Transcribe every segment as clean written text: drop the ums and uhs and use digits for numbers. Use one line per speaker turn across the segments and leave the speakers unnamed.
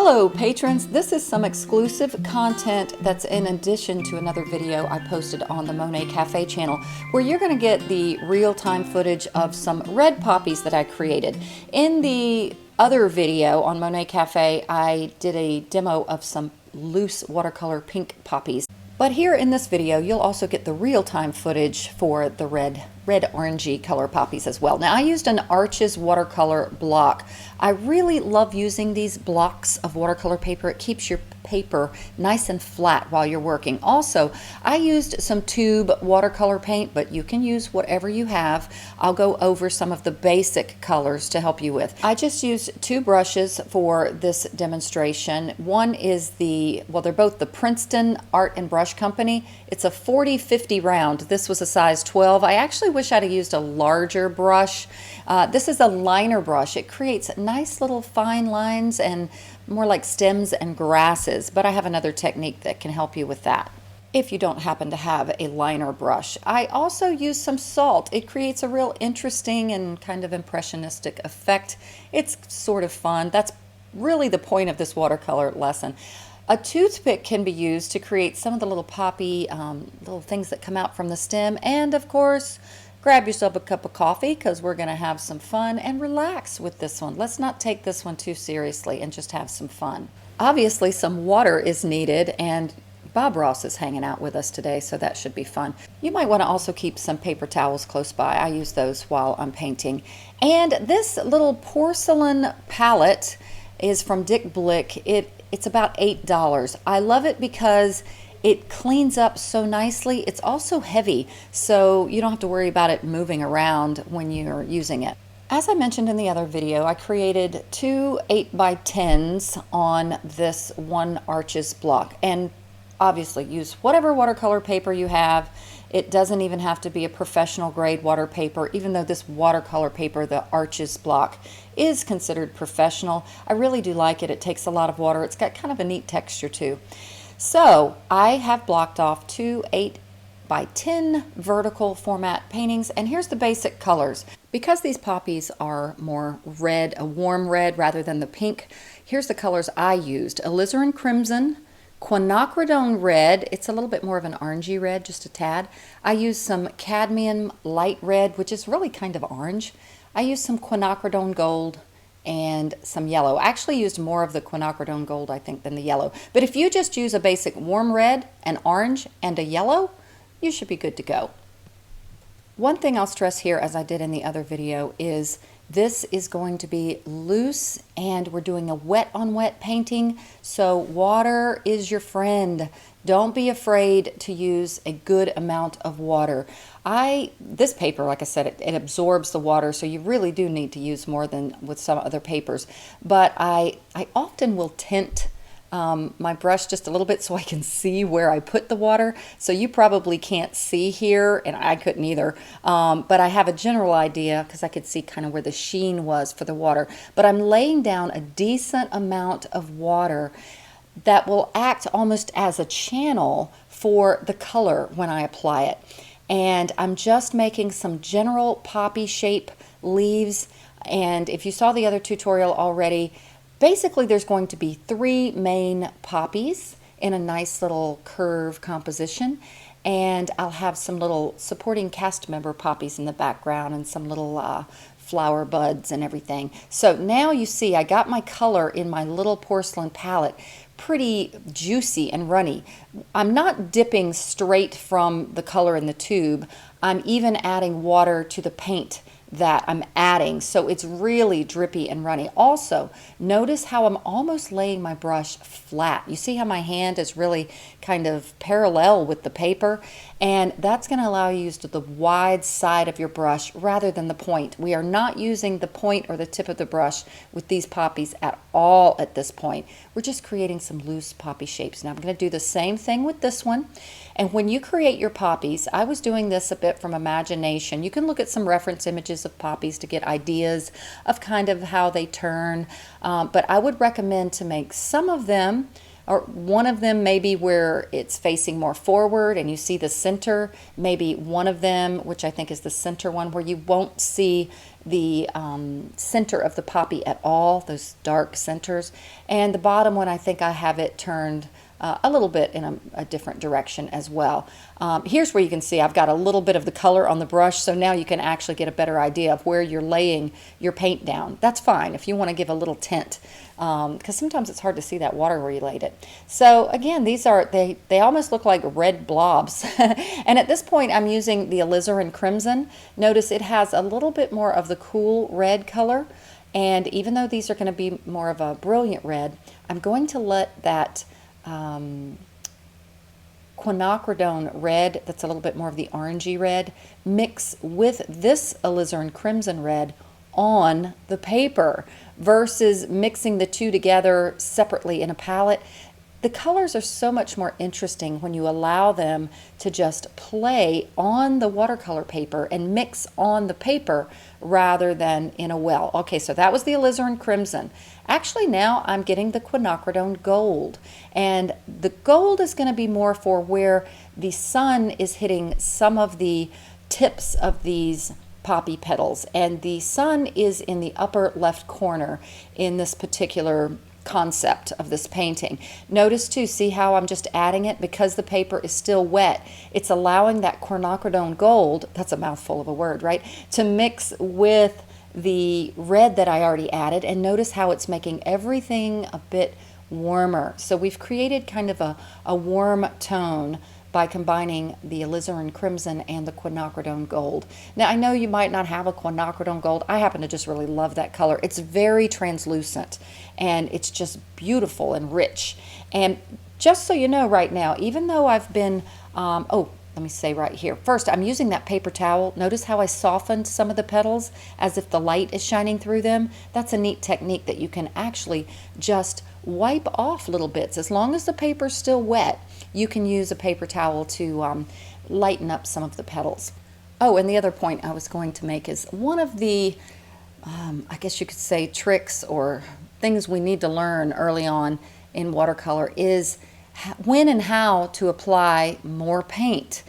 Hello patrons, this is some exclusive content that's in addition to another video I posted on the Monet Cafe channel where you're going to get the real-time footage of some red poppies that I created. In the other video on Monet Cafe, I did a demo of some loose watercolor pink poppies. But here in this video, you'll also get the real-time footage for the red orangey color poppies as well. Now I used an Arches watercolor block. I really love using these blocks of watercolor paper. It keeps your paper nice and flat while you're working. Also, I used some tube watercolor paint, but you can use whatever you have. I'll go over some of the basic colors to help you with. I just used two brushes for this demonstration. One is they're both the Princeton Art and Brush Company. It's a 40-50 round. This was a size 12. I actually wish I'd have used a larger brush. This is a liner brush. It creates nice little fine lines and more like stems and grasses, but I have another technique that can help you with that if you don't happen to have a liner brush. I also use some salt. It creates a real interesting and kind of impressionistic effect. It's sort of fun. That's really the point of this watercolor lesson. A toothpick can be used to create some of the little poppy little things that come out from the stem, and of course grab yourself a cup of coffee because we're going to have some fun and relax with this one. Let's not take this one too seriously and just have some fun. Obviously some water is needed, and Bob Ross is hanging out with us today, so that should be fun. You might want to also keep some paper towels close by. I use those while I'm painting. And this little porcelain palette is from Dick Blick. It's about $8. I love it because it cleans up so nicely. It's also heavy, so you don't have to worry about it moving around when you're using it. As I mentioned in the other video, I created two 8x10s on this one Arches block, and obviously use whatever watercolor paper you have. It doesn't even have to be a professional grade water paper, even though this watercolor paper, the Arches block, is considered professional. I really do like it. It takes a lot of water. It's got kind of a neat texture too. So I have blocked off two 8x10 vertical format paintings, and here's the basic colors. Because these poppies are more red, a warm red rather than the pink, here's the colors I used. Alizarin crimson, quinacridone red, it's a little bit more of an orangey red, just a tad. I used some cadmium light red, which is really kind of orange. I used some quinacridone gold and some yellow. I actually used more of the quinacridone gold, I think, than the yellow. But if you just use a basic warm red, an orange, and a yellow, you should be good to go. One thing I'll stress here, as I did in the other video, is this is going to be loose, and we're doing a wet on wet painting, so water is your friend. Don't be afraid to use a good amount of water. This paper, like I said, it absorbs the water, so you really do need to use more than with some other papers. But I often will tint my brush just a little bit so I can see where I put the water. So you probably can't see here, and I couldn't either. But I have a general idea because I could see kind of where the sheen was for the water. But I'm laying down a decent amount of water that will act almost as a channel for the color when I apply it. And I'm just making some general poppy shape leaves. And if you saw the other tutorial already, basically there's going to be three main poppies in a nice little curve composition. And I'll have some little supporting cast member poppies in the background and some little flower buds and everything. So now you see I got my color in my little porcelain palette pretty juicy and runny. I'm not dipping straight from the color in the tube. I'm even adding water to the paint that I'm adding, so it's really drippy and runny. Also, notice how I'm almost laying my brush flat. You see how my hand is really kind of parallel with the paper, and that's going to allow you to use the wide side of your brush rather than the point. We are not using the point or the tip of the brush with these poppies at all at this point. We're just creating some loose poppy shapes. Now I'm going to do the same thing with this one. And when you create your poppies, I was doing this a bit from imagination. You can look at some reference images of poppies to get ideas of kind of how they turn. But I would recommend to make some of them or one of them maybe where it's facing more forward and you see the center, maybe one of them, which I think is the center one, where you won't see the center of the poppy at all, those dark centers. And the bottom one, I think I have it turned a little bit in a different direction as well. Here's where you can see I've got a little bit of the color on the brush, so now you can actually get a better idea of where you're laying your paint down. That's fine if you want to give a little tint, because sometimes it's hard to see that water where you laid it. So again, these are, they almost look like red blobs. And at this point I'm using the alizarin crimson. Notice it has a little bit more of the cool red color, and even though these are going to be more of a brilliant red, I'm going to let that quinacridone red, that's a little bit more of the orangey red, mix with this alizarin crimson red on the paper versus mixing the two together separately in a palette. The colors are so much more interesting when you allow them to just play on the watercolor paper and mix on the paper rather than in a well. Okay, so that was the alizarin crimson. Actually, now I'm getting the quinacridone gold. And the gold is going to be more for where the sun is hitting some of the tips of these poppy petals. And the sun is in the upper left corner in this particular concept of this painting. Notice too, see how I'm just adding it because the paper is still wet. It's allowing that quinacridone gold, that's a mouthful of a word, right, to mix with the red that I already added, and notice how it's making everything a bit warmer. So we've created kind of a warm tone by combining the alizarin crimson and the quinacridone gold. Now I know you might not have a quinacridone gold. I happen to just really love that color. It's very translucent and it's just beautiful and rich. And just so you know right now, even though I've been, let me say right here. First, I'm using that paper towel. Notice how I softened some of the petals as if the light is shining through them. That's a neat technique that you can actually just wipe off little bits. As long as the paper's still wet, you can use a paper towel to lighten up some of the petals. Oh, and the other point I was going to make is one of the, I guess you could say, tricks or things we need to learn early on in watercolor is when and how to apply more paint.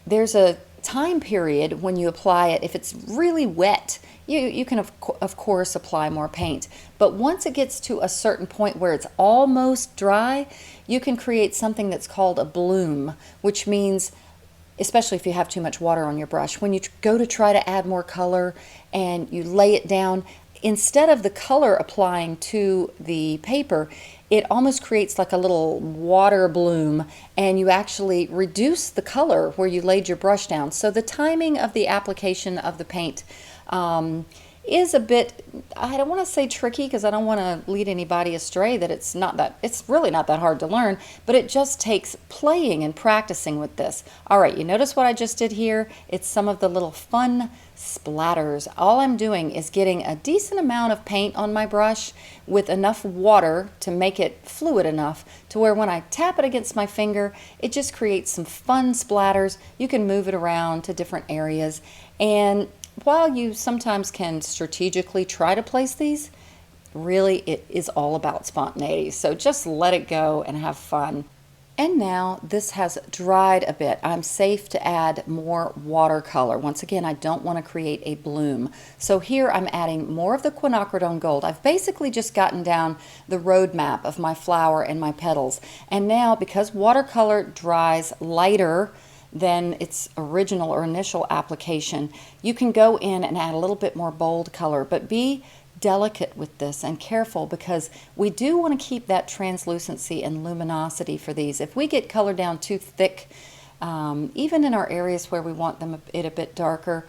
There's a time period when you apply it. If it's really wet, you can of course apply more paint, but once it gets to a certain point where it's almost dry, you can create something that's called a bloom, which means, especially if you have too much water on your brush, when you go to try to add more color and you lay it down, instead of the color applying to the paper, it almost creates like a little water bloom, and you actually reduce the color where you laid your brush down. So the timing of the application of the paint is a bit, I don't want to say tricky because I don't want to lead anybody astray that it's really not that hard to learn, but it just takes playing and practicing with this. All right, you notice what I just did here? It's some of the little fun splatters. All I'm doing is getting a decent amount of paint on my brush with enough water to make it fluid enough to where when I tap it against my finger, it just creates some fun splatters. You can move it around to different areas, and while you sometimes can strategically try to place these, really it is all about spontaneity. So just let it go and have fun. And now this has dried a bit. I'm safe to add more watercolor. Once again, I don't want to create a bloom. So here I'm adding more of the quinacridone gold. I've basically just gotten down the roadmap of my flower and my petals. And now, because watercolor dries lighter than its original or initial application, you can go in and add a little bit more bold color, but be delicate with this and careful, because we do want to keep that translucency and luminosity for these. If we get color down too thick, even in our areas where we want it a bit darker,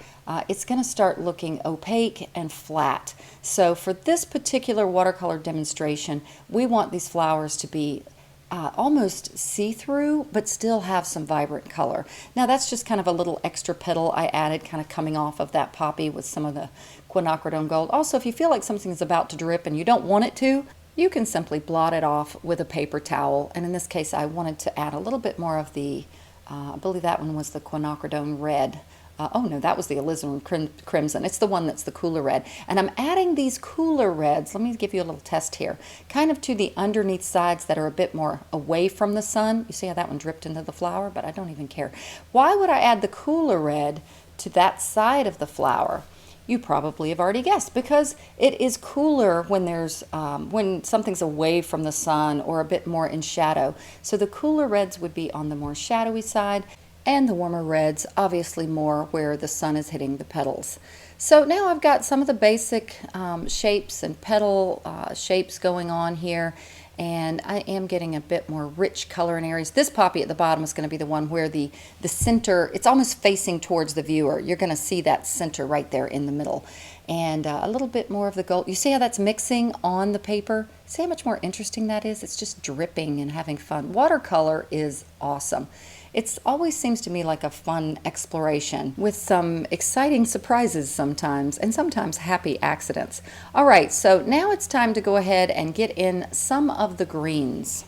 it's going to start looking opaque and flat. So for this particular watercolor demonstration, we want these flowers to be almost see-through, but still have some vibrant color. Now that's just kind of a little extra petal I added, kind of coming off of that poppy with some of the quinacridone gold. Also, if you feel like something's about to drip and you don't want it to, you can simply blot it off with a paper towel. And in this case, I wanted to add a little bit more of the, I believe that one was the quinacridone red oh no, that was the alizarin crimson. It's the one that's the cooler red. And I'm adding these cooler reds, let me give you a little test here, kind of to the underneath sides that are a bit more away from the sun. You see how that one dripped into the flower, but I don't even care. Why would I add the cooler red to that side of the flower? You probably have already guessed, because it is cooler when there's when something's away from the sun or a bit more in shadow. So the cooler reds would be on the more shadowy side, and the warmer reds obviously more where the sun is hitting the petals. So now I've got some of the basic shapes and petal shapes going on here, and I am getting a bit more rich color in areas. This poppy at the bottom is going to be the one where the center, it's almost facing towards the viewer. You're going to see that center right there in the middle. And a little bit more of the gold. You see how that's mixing on the paper? See how much more interesting that is? It's just dripping and having fun. Watercolor is awesome. It always seems to me like a fun exploration with some exciting surprises sometimes, and sometimes happy accidents. All right, so now it's time to go ahead and get in some of the greens.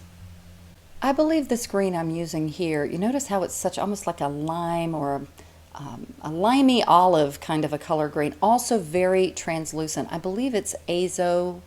I believe this green I'm using here, you notice how it's such almost like a lime or a limey olive kind of a color green, also very translucent. I believe it's azo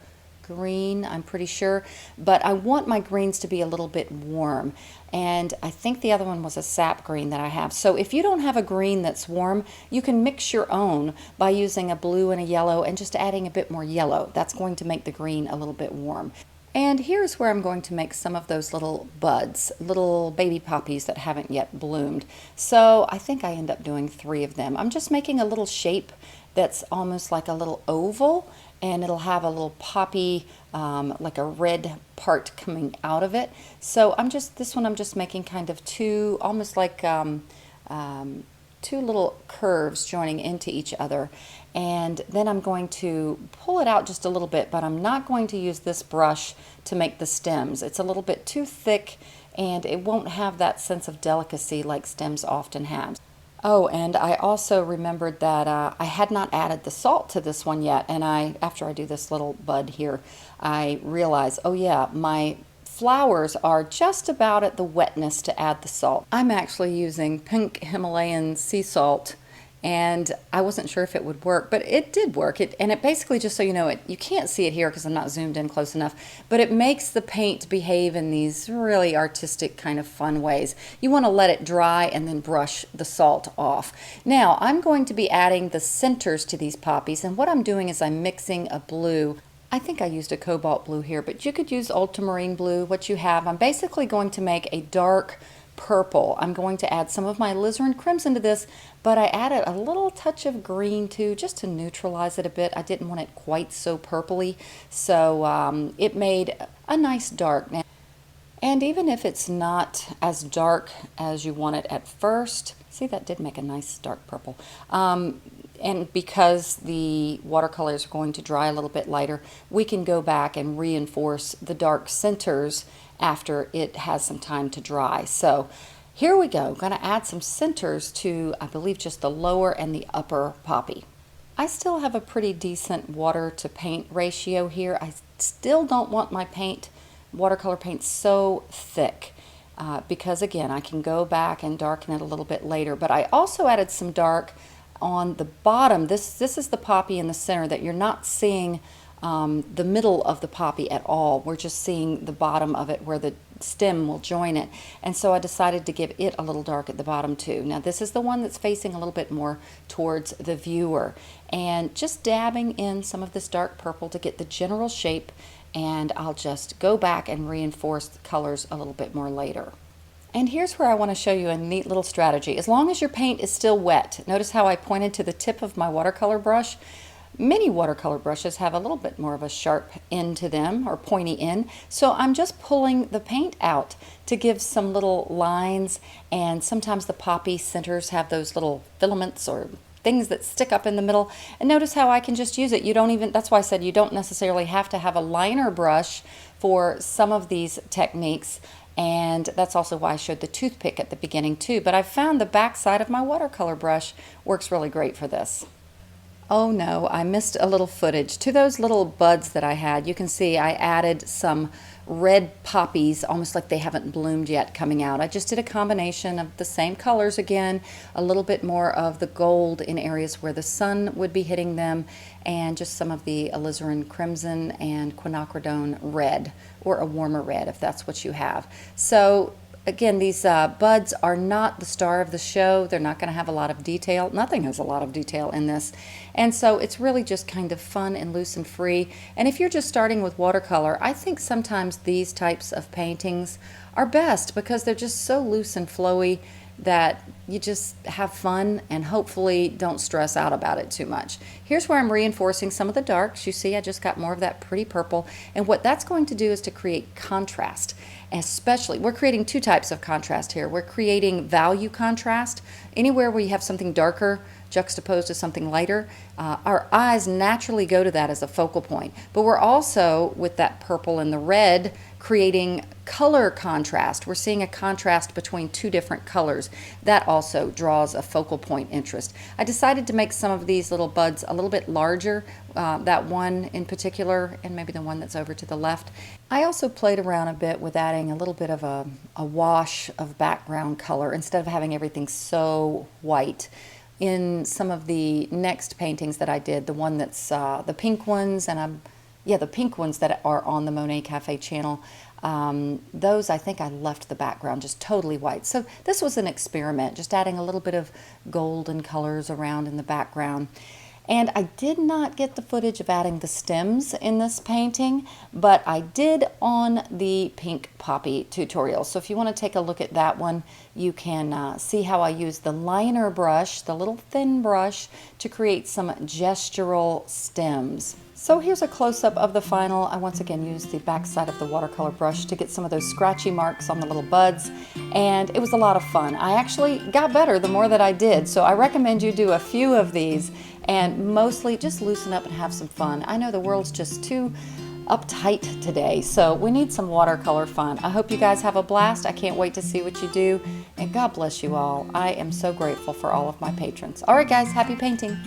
green, I'm pretty sure, but I want my greens to be a little bit warm, and I think the other one was a sap green that I have. So if you don't have a green that's warm, you can mix your own by using a blue and a yellow and just adding a bit more yellow. That's going to make the green a little bit warm. And here's where I'm going to make some of those little buds, little baby poppies that haven't yet bloomed. So I think I end up doing 3 of them. I'm just making a little shape that's almost like a little oval, and it'll have a little poppy, like a red part coming out of it. So this one I'm just making kind of 2, almost like 2 little curves joining into each other. And then I'm going to pull it out just a little bit, but I'm not going to use this brush to make the stems. It's a little bit too thick, and it won't have that sense of delicacy like stems often have. Oh, and I also remembered that I had not added the salt to this one yet, and after I do this little bud here, I realize, oh yeah, my flowers are just about at the wetness to add the salt. I'm actually using pink Himalayan sea salt, and I wasn't sure if it would work, but it did work. And it basically, just so you know, you can't see it here because I'm not zoomed in close enough, but it makes the paint behave in these really artistic kind of fun ways. You want to let it dry and then brush the salt off. Now I'm going to be adding the centers to these poppies, and what I'm doing is I'm mixing a blue. I think I used a cobalt blue here, but you could use ultramarine blue, what you have. I'm basically going to make a dark purple. I'm going to add some of my alizarin crimson to this, but I added a little touch of green too, just to neutralize it a bit. I didn't want it quite so purpley, so it made a nice dark. And even if it's not as dark as you want it at first, see, that did make a nice dark purple. And because the watercolors are going to dry a little bit lighter, we can go back and reinforce the dark centers after it has some time to dry. So here we go. I'm going to add some centers to, I believe, just the lower and the upper poppy. I still have a pretty decent water to paint ratio here. I still don't want my watercolor paint so thick. Because again, I can go back and darken it a little bit later, but I also added some dark on the bottom. This is the poppy in the center that you're not seeing the middle of the poppy at all. We're just seeing the bottom of it where the stem will join it. And so I decided to give it a little dark at the bottom too. Now this is the one that's facing a little bit more towards the viewer. And just dabbing in some of this dark purple to get the general shape, and I'll just go back and reinforce the colors a little bit more later. And here's where I want to show you a neat little strategy. As long as your paint is still wet, notice how I pointed to the tip of my watercolor brush. Many watercolor brushes have a little bit more of a sharp end to them, or pointy end, so I'm just pulling the paint out to give some little lines, and sometimes the poppy centers have those little filaments or things that stick up in the middle, and notice how I can just use it. That's why I said you don't necessarily have to have a liner brush for some of these techniques, and that's also why I showed the toothpick at the beginning too, but I found the back side of my watercolor brush works really great for this. Oh no, I missed a little footage. To those little buds that I had, you can see I added some red poppies, almost like they haven't bloomed yet, coming out. I just did a combination of the same colors again, a little bit more of the gold in areas where the sun would be hitting them, and just some of the alizarin crimson and quinacridone red, or a warmer red if that's what you have. So again, these buds are not the star of the show. They're not going to have a lot of detail. Nothing has a lot of detail in this. And so it's really just kind of fun and loose and free. And if you're just starting with watercolor, I think sometimes these types of paintings are best because they're just so loose and flowy that you just have fun and hopefully don't stress out about it too much. Here's where I'm reinforcing some of the darks. You see I just got more of that pretty purple, and what that's going to do is to create contrast. Especially, we're creating two types of contrast here. We're creating value contrast. Anywhere where you have something darker juxtaposed to something lighter, our eyes naturally go to that as a focal point. But we're also, with that purple and the red, creating color contrast. We're seeing a contrast between two different colors. That also draws a focal point interest. I decided to make some of these little buds a little bit larger, that one in particular, and maybe the one that's over to the left. I also played around a bit with adding a little bit of a wash of background color instead of having everything so white. In some of the next paintings that I did, the one that's the pink ones, and the pink ones that are on the Monet Cafe channel, those I think I left the background just totally white. So this was an experiment, just adding a little bit of golden colors around in the background. And I did not get the footage of adding the stems in this painting, but I did on the pink poppy tutorial. So if you want to take a look at that one, you can see how I use the liner brush, the little thin brush, to create some gestural stems. So here's a close-up of the final. I once again used the back side of the watercolor brush to get some of those scratchy marks on the little buds, and it was a lot of fun. I actually got better the more that I did, so I recommend you do a few of these and mostly just loosen up and have some fun. I know the world's just too uptight today, so we need some watercolor fun. I hope you guys have a blast. I can't wait to see what you do, and God bless you all. I am so grateful for all of my patrons. All right guys, happy painting.